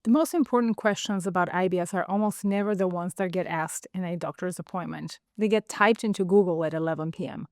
The most important questions about IBS are almost never the ones that get asked in a doctor's appointment. They get typed into Google at 11 p.m.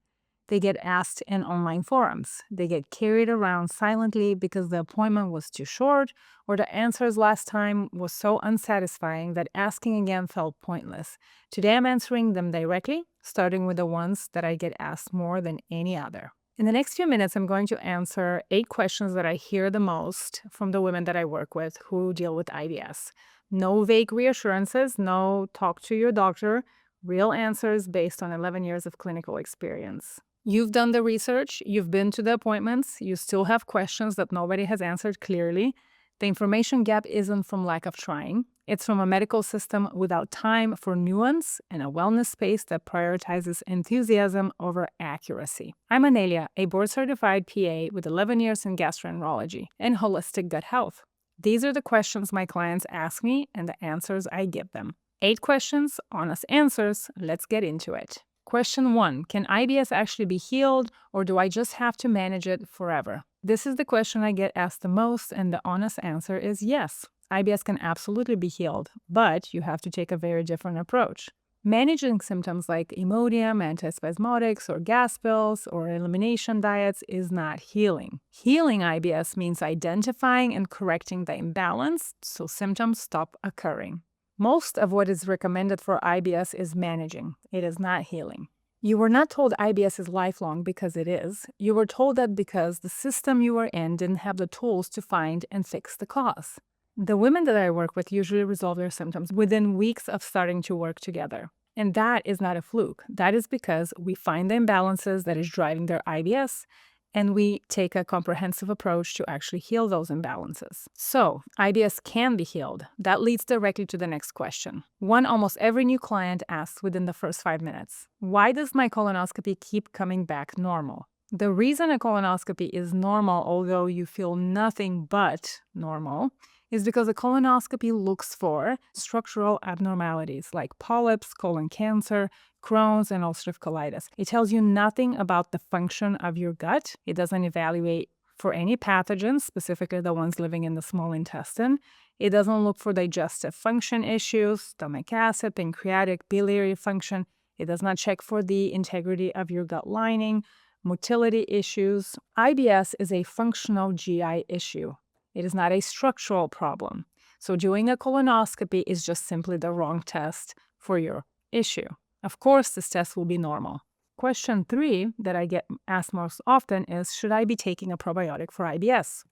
They get asked in online forums. They get carried around silently because the appointment was too short or the answers last time was so unsatisfying that asking again felt pointless. Today I'm answering them directly, starting with the ones that I get asked more than any other. In the next few minutes, I'm going to answer 8 questions that I hear the most from the women that I work with who deal with IBS. No vague reassurances, no talk to your doctor, real answers based on 11 years of clinical experience. You've done the research, you've been to the appointments, you still have questions that nobody has answered clearly. The information gap isn't from lack of trying. It's from a medical system without time for nuance and a wellness space that prioritizes enthusiasm over accuracy. I'm Anelia, a board-certified PA with 11 years in gastroenterology and holistic gut health. These are the questions my clients ask me and the answers I give them. 8 questions, honest answers. Let's get into it. Question 1. Can IBS actually be healed, or do I just have to manage it forever? This is the question I get asked the most, and the honest answer is yes. IBS can absolutely be healed, but you have to take a very different approach. Managing symptoms like Imodium, antispasmodics, or gas pills, or elimination diets is not healing. Healing IBS means identifying and correcting the imbalance so symptoms stop occurring. Most of what is recommended for IBS is managing. It is not healing. You were not told IBS is lifelong because it is. You were told that because the system you were in didn't have the tools to find and fix the cause. The women that I work with usually resolve their symptoms within weeks of starting to work together. And that is not a fluke. That is because we find the imbalances that is driving their IBS, and we take a comprehensive approach to actually heal those imbalances. So, IBS can be healed. That leads directly to the next question. One almost every new client asks within the first 5 minutes. Why does my colonoscopy keep coming back normal? The reason a colonoscopy is normal, although you feel nothing but normal, is because a colonoscopy looks for structural abnormalities like polyps, colon cancer, Crohn's, and ulcerative colitis. It tells you nothing about the function of your gut. It doesn't evaluate for any pathogens, specifically the ones living in the small intestine. It doesn't look for digestive function issues, stomach acid, pancreatic, biliary function. It does not check for the integrity of your gut lining, motility issues. IBS is a functional GI issue. It is not a structural problem. So doing a colonoscopy is just simply the wrong test for your issue. Of course, this test will be normal. Question 3 that I get asked most often is, should I be taking a probiotic for IBS?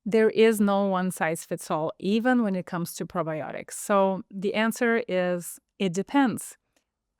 There is no one-size-fits-all, even when it comes to probiotics. So the answer is, it depends.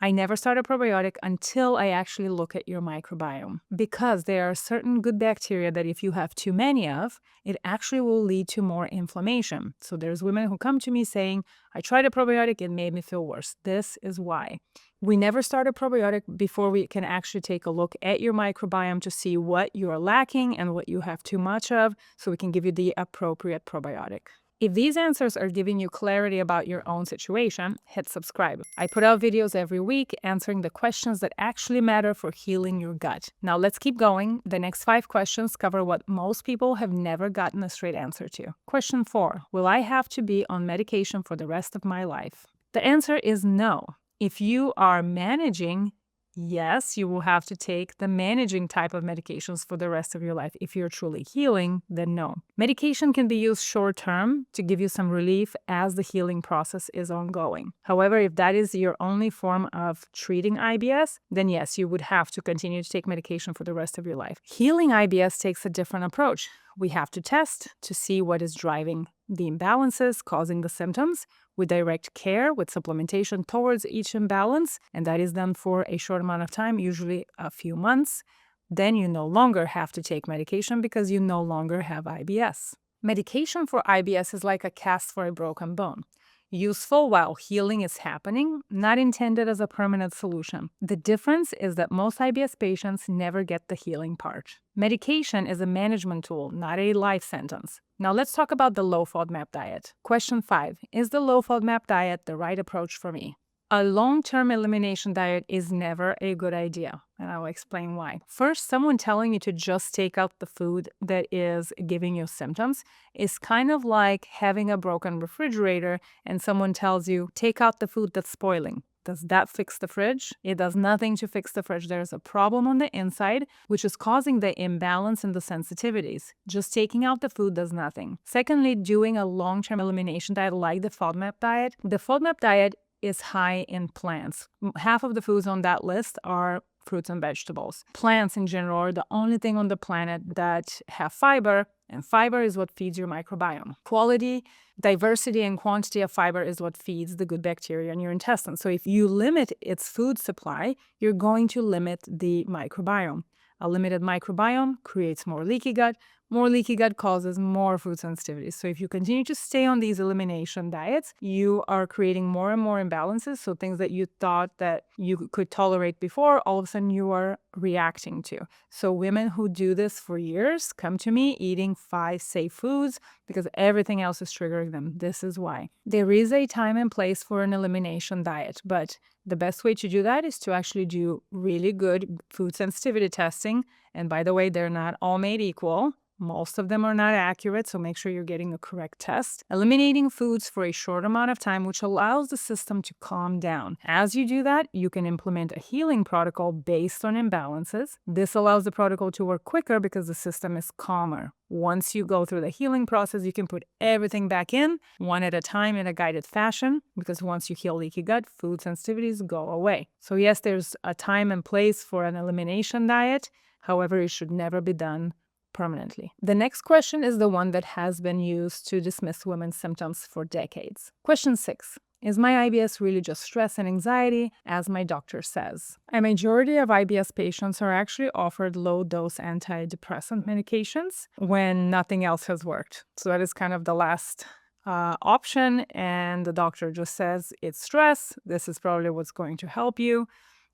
I never start a probiotic until I actually look at your microbiome, because there are certain good bacteria that if you have too many of, it actually will lead to more inflammation. So there's women who come to me saying, I tried a probiotic, it made me feel worse. This is why. We never start a probiotic before we can actually take a look at your microbiome to see what you are lacking and what you have too much of, so we can give you the appropriate probiotic. If these answers are giving you clarity about your own situation, hit subscribe. I put out videos every week answering the questions that actually matter for healing your gut. Now let's keep going. The next 5 questions cover what most people have never gotten a straight answer to. Question 4, will I have to be on medication for the rest of my life? The answer is no. If you are managing, yes, you will have to take the managing type of medications for the rest of your life. If you're truly healing, then no. Medication can be used short-term to give you some relief as the healing process is ongoing. However, if that is your only form of treating IBS, then yes, you would have to continue to take medication for the rest of your life. Healing IBS takes a different approach. We have to test to see what is driving the imbalances causing the symptoms. We direct care with supplementation towards each imbalance, and that is done for a short amount of time, usually a few months. Then you no longer have to take medication because you no longer have IBS. Medication for IBS is like a cast for a broken bone. Useful while healing is happening, not intended as a permanent solution. The difference is that most IBS patients never get the healing part. Medication is a management tool, not a life sentence. Now let's talk about the low FODMAP diet. Question 5, is the low FODMAP diet the right approach for me? A long-term elimination diet is never a good idea, and I will explain why. First, someone telling you to just take out the food that is giving you symptoms is kind of like having a broken refrigerator and someone tells you, take out the food that's spoiling. Does that fix the fridge? It does nothing to fix the fridge. There's a problem on the inside, which is causing the imbalance in the sensitivities. Just taking out the food does nothing. Secondly, doing a long-term elimination diet like the FODMAP diet. The FODMAP diet is high in plants. Half of the foods on that list are fruits and vegetables. Plants in general are the only thing on the planet that have fiber, and fiber is what feeds your microbiome. Quality, diversity, and quantity of fiber is what feeds the good bacteria in your intestines. So if you limit its food supply, you're going to limit the microbiome. A limited microbiome creates more leaky gut. More leaky gut causes more food sensitivities. So if you continue to stay on these elimination diets, you are creating more and more imbalances. So things that you thought that you could tolerate before, all of a sudden you are reacting to. So women who do this for years come to me eating 5 safe foods because everything else is triggering them. This is why. There is a time and place for an elimination diet, but the best way to do that is to actually do really good food sensitivity testing. And by the way, they're not all made equal. Most of them are not accurate, so make sure you're getting the correct test. Eliminating foods for a short amount of time, which allows the system to calm down. As you do that, you can implement a healing protocol based on imbalances. This allows the protocol to work quicker because the system is calmer. Once you go through the healing process, you can put everything back in, one at a time in a guided fashion, because once you heal leaky gut, food sensitivities go away. So yes, there's a time and place for an elimination diet. However, it should never be done permanently. The next question is the one that has been used to dismiss women's symptoms for decades. Question 6. Is my IBS really just stress and anxiety, as my doctor says? A majority of IBS patients are actually offered low-dose antidepressant medications when nothing else has worked. So that is kind of the last option, and the doctor just says it's stress. This is probably what's going to help you.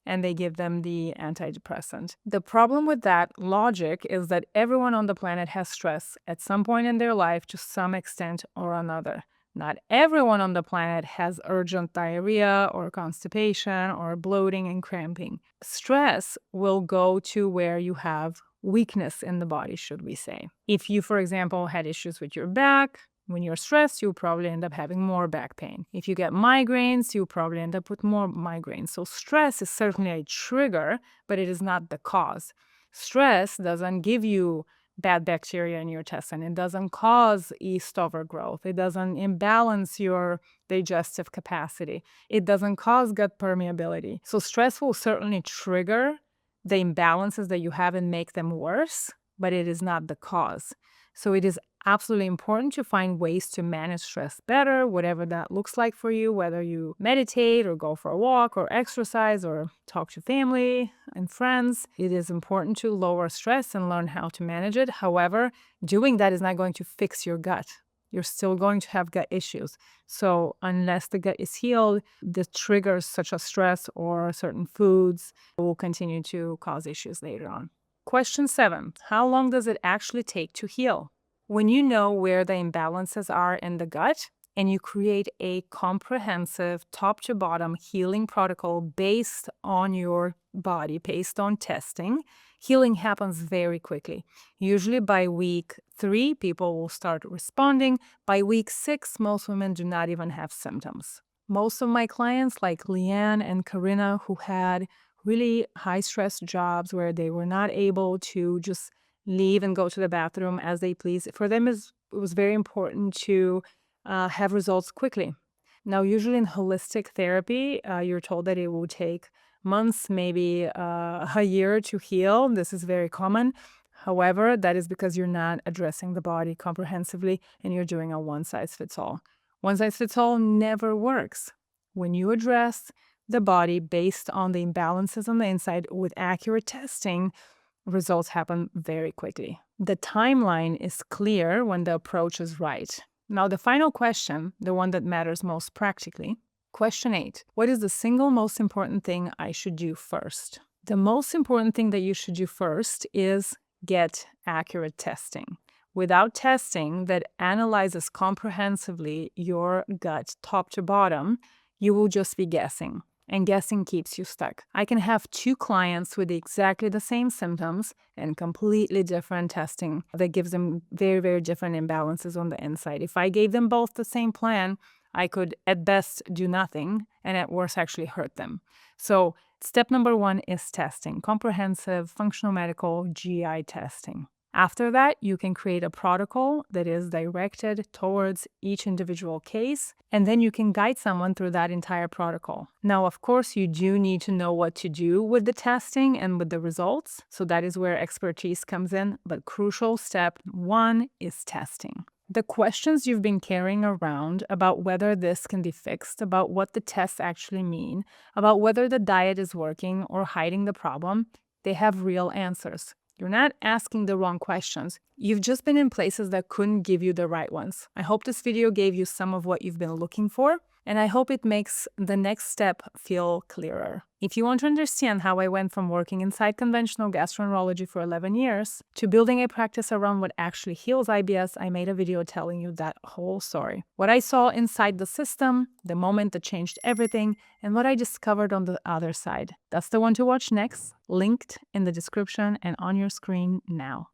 And they give them the antidepressant. The problem with that logic is that everyone on the planet has stress at some point in their life to some extent or another. Not everyone on the planet has urgent diarrhea or constipation or bloating and cramping. Stress will go to where you have weakness in the body, should we say. If you, for example, had issues with your back, when you're stressed, you'll probably end up having more back pain. If you get migraines, you'll probably end up with more migraines. So stress is certainly a trigger, but it is not the cause. Stress doesn't give you bad bacteria in your intestine. It doesn't cause yeast overgrowth. It doesn't imbalance your digestive capacity. It doesn't cause gut permeability. So stress will certainly trigger the imbalances that you have and make them worse, but it is not the cause. So it is absolutely important to find ways to manage stress better, whatever that looks like for you, whether you meditate or go for a walk or exercise or talk to family and friends. It is important to lower stress and learn how to manage it. However, doing that is not going to fix your gut. You're still going to have gut issues. So unless the gut is healed, the triggers such as stress or certain foods will continue to cause issues later on. Question 7. How long does it actually take to heal? When you know where the imbalances are in the gut and you create a comprehensive top-to-bottom healing protocol based on your body, based on testing, healing happens very quickly. Usually by week 3, people will start responding. By week 6, most women do not even have symptoms. Most of my clients, like Leanne and Karina, who had really high-stress jobs where they were not able to just leave and go to the bathroom as they please. For them, it was very important to have results quickly. Now, usually in holistic therapy, you're told that it will take months, maybe a year to heal. This is very common. However, that is because you're not addressing the body comprehensively and you're doing a one-size-fits-all. One-size-fits-all never works. When you address the body based on the imbalances on the inside with accurate testing, results happen very quickly. The timeline is clear when the approach is right. Now, the final question, the one that matters most practically, question 8. What is the single most important thing I should do first? The most important thing that you should do first is get accurate testing. Without testing that analyzes comprehensively your gut top to bottom, you will just be guessing. And guessing keeps you stuck. I can have two clients with exactly the same symptoms and completely different testing that gives them very, very different imbalances on the inside. If I gave them both the same plan, I could at best do nothing and at worst actually hurt them. So step number 1 is testing, comprehensive functional medical GI testing. After that, you can create a protocol that is directed towards each individual case, and then you can guide someone through that entire protocol. Now, of course, you do need to know what to do with the testing and with the results, so that is where expertise comes in, but crucial step 1 is testing. The questions you've been carrying around about whether this can be fixed, about what the tests actually mean, about whether the diet is working or hiding the problem, they have real answers. You're not asking the wrong questions. You've just been in places that couldn't give you the right ones. I hope this video gave you some of what you've been looking for, and I hope it makes the next step feel clearer. If you want to understand how I went from working inside conventional gastroenterology for 11 years to building a practice around what actually heals IBS, I made a video telling you that whole story. What I saw inside the system, the moment that changed everything, and what I discovered on the other side. That's the one to watch next, linked in the description and on your screen now.